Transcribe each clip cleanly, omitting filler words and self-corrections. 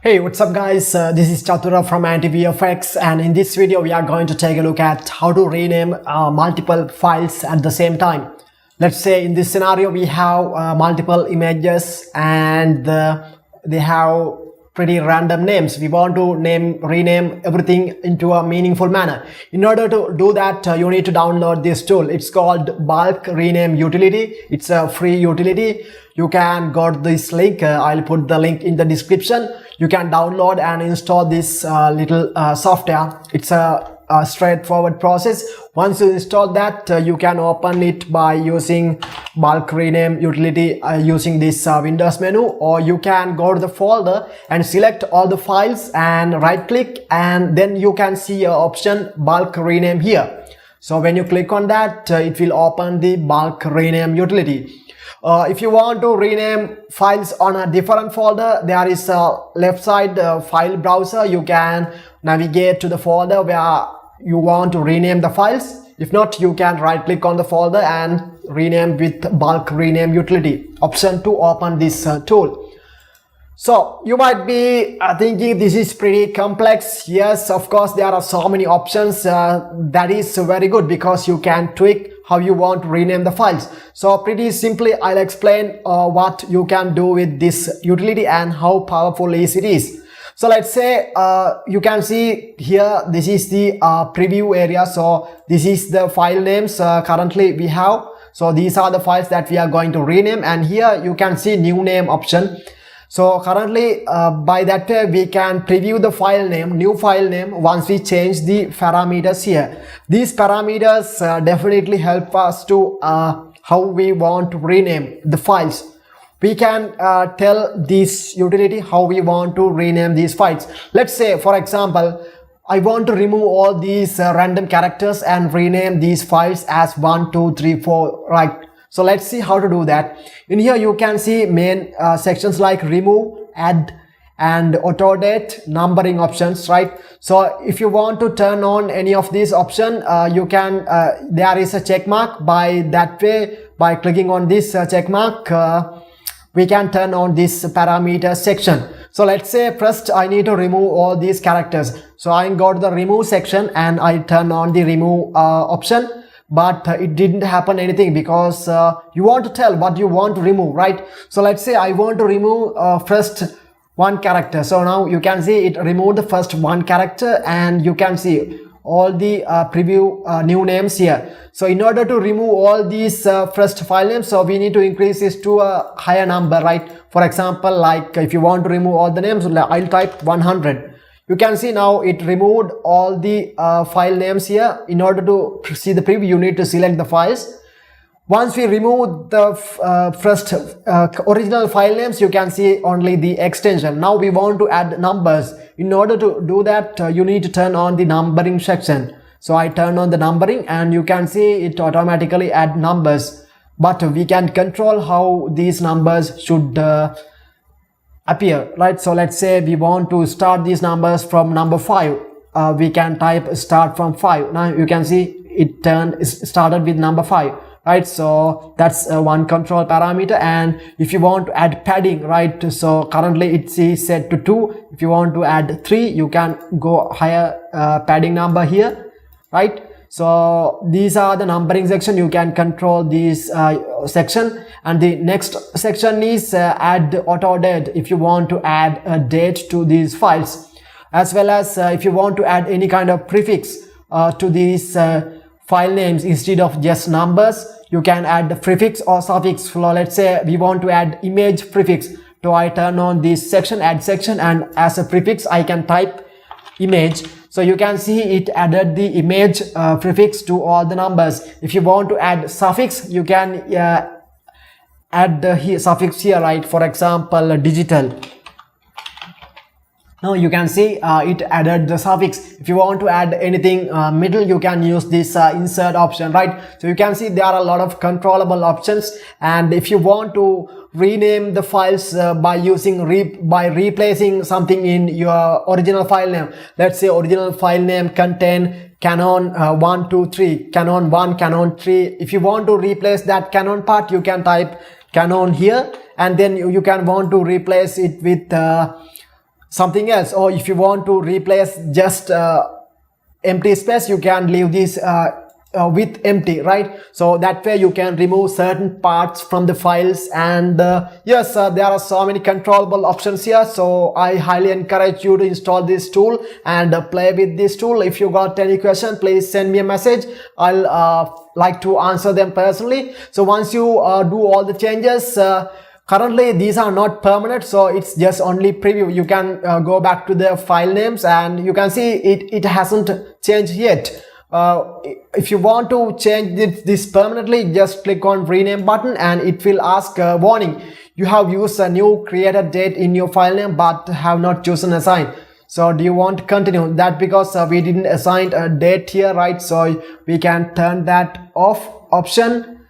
Hey, what's up guys, this is Chatura from AntiVFX, and in this video we are going to take a look at how to rename multiple files at the same time. Let's say in this scenario we have multiple images and they have pretty random names. We want to rename everything into a meaningful manner. In order to do that, you need to download this tool. It's called Bulk Rename Utility. It's a free utility. You can go to this link. I'll put the link in the description. You can download and install this little software. It's a straightforward process. Once you install that, you can open it by using Bulk Rename Utility using this Windows menu, or you can go to the folder and select all the files and right click, and then you can see an option Bulk Rename here. So when you click on that, it will open the Bulk Rename Utility. If you want to rename files on a different folder, there is a left side file browser. You can navigate to the folder where you want to rename the files. If not, you can right click on the folder and rename with Bulk Rename Utility option to open this tool. So you might be thinking this is pretty complex. Yes, of course, there are so many options. That is very good because you can tweak how you want to rename the files. So pretty simply, I'll explain what you can do with this utility and how powerful it is. So let's say you can see here, this is the preview area. So this is the file names currently we have. So these are the files that we are going to rename, and here you can see new name option. So currently by that way we can preview the file name, new file name, once we change the parameters here. These parameters definitely help us to how we want to rename the files. We can tell this utility how we want to rename these files. Let's say, for example, I want to remove all these random characters and rename these files as 1, 2, 3, 4, right? So let's see how to do that. In here you can see main sections like remove, add, and auto date, numbering options, right? So if you want to turn on any of these options, you can there is a check mark. By that way, by clicking on this check mark, we can turn on this parameter section. So let's say first I need to remove all these characters. So I go to the remove section and I turn on the remove option. But it didn't happen anything because you want to tell what you want to remove, right? So let's say I want to remove first one character. So now you can see it removed the first one character, and you can see all the preview new names here. So in order to remove all these first file names, so we need to increase this to a higher number, right? For example, like if you want to remove all the names, I'll type 100. You can see now it removed all the file names here. In order to see the preview, you need to select the files. Once we remove the first original file names, you can see only the extension. Now we want to add numbers. In order to do that, you need to turn on the numbering section. So I turn on the numbering, and you can see it automatically add numbers. But we can control how these numbers should appear, right? So let's say we want to start these numbers from number 5. We can type start from 5. Now you can see it started with number 5, right? So that's one control parameter. And if you want to add padding, right, so currently it is set to 2. If you want to add 3, you can go higher padding number here, right? So these are the numbering section. You can control this section, and the next section is add auto date. If you want to add a date to these files, as well as if you want to add any kind of prefix to these file names instead of just numbers, you can add the prefix or suffix. So let's say we want to add image prefix. So I turn on this section, add section, and as a prefix I can type image. So you can see it added the image prefix to all the numbers. If you want to add suffix, you can add the suffix here, right? For example, digital. Now you can see it added the suffix. If you want to add anything middle, you can use this insert option, right? So you can see there are a lot of controllable options. And if you want to rename the files by using by replacing something in your original file name, let's say original file name contain canon 1, 2, 3, canon 1, canon 3. If you want to replace that canon part, you can type canon here, and then you can want to replace it with something else, or if you want to replace just empty space, you can leave this with empty, right? So that way you can remove certain parts from the files. And yes, there are so many controllable options here, so I highly encourage you to install this tool and play with this tool. If you got any question, please send me a message. I'll like to answer them personally. So once you do all the changes, currently these are not permanent, so it's just only preview. You can go back to the file names and you can see it hasn't changed yet. If you want to change this permanently, just click on rename button and it will ask warning, you have used a new created date in your file name but have not chosen assign. So do you want to continue that? Because we didn't assign a date here, right? So we can turn that off option.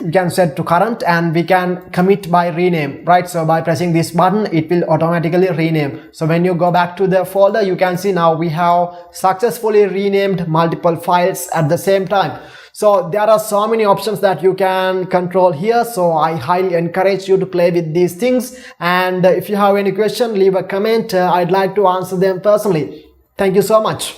We can set to current and we can commit by rename, right? So by pressing this button, it will automatically rename. So when you go back to the folder, you can see now we have successfully renamed multiple files at the same time. So there are so many options that you can control here, so I highly encourage you to play with these things. And if you have any question, leave a comment. I'd like to answer them personally. Thank you so much.